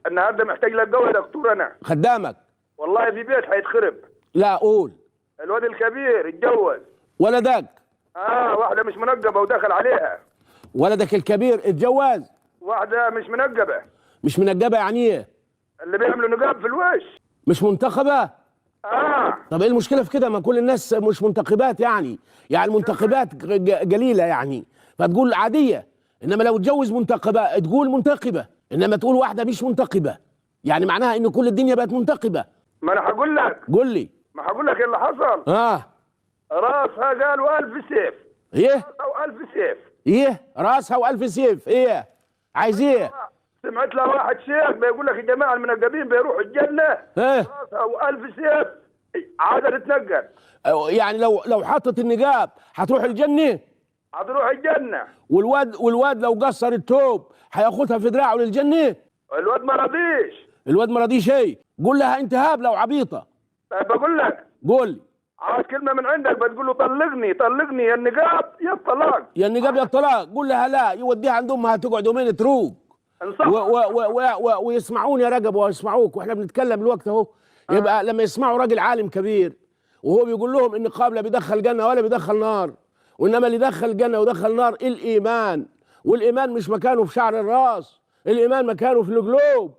النهارده محتاج لك جو يا دكتور انا. خدامك. والله في بيت هيتخرب. لا قول. الواد الكبير اتجوز. ولدك. واحده مش منقبه ودخل عليها. ولدك الكبير اتجوز. واحده مش منقبه. مش منجبه يعني ايه؟ اللي بيعملوا نقاب في الوش. مش منتخبه. طب ايه المشكله في كده؟ ما كل الناس مش منتخبات يعني المنتخبات قليله يعني، فتقول عاديه. انما لو اتجوز منتخبه تقول منتخبه، انما تقول واحده مش منتخبه يعني معناها ان كل الدنيا بقت منتخبه. ما انا هقول لك. قول لي. ما هقول لك ايه اللي حصل. راسها قالوا 1000 سيف. ايه؟ راسها 1000 سيف. ايه؟ راسها و1000 سيف. ايه؟ عايز ايه؟ سمعت له واحد شيخ بيقول لك الجماعه المنقبين بيروحوا الجنه. ايه؟ راسها و1000 سيف عادة تتنقل. يعني لو حطت النقاب هتروح الجنه؟ هتروح الجنه. والواد لو قصر التوب هياخدها في دراعه للجنه؟ الواد ما رضيش. الواد ما رضيش. ايه؟ قول لها انت هابله وعبيطه. طيب بقول لك. قول لي. عاوز كلمه من عندك بتقول له طلقني طلقني يا النقاب يا الطلاق. يا النقاب يا الطلاق. قول لها لا، يوديها عند امها تقعد يومين تروق ويسمعوني يا رجب ويسمعوك واحنا بنتكلم الوقت اهو. يبقى لما يسمعوا راجل عالم كبير وهو بيقول لهم ان النقاب لا بيدخل جنه ولا بيدخل نار، وانما اللي يدخل جنه ويدخل نار الايمان، والايمان مش مكانه في شعر الراس، الايمان مكانه في القلوب.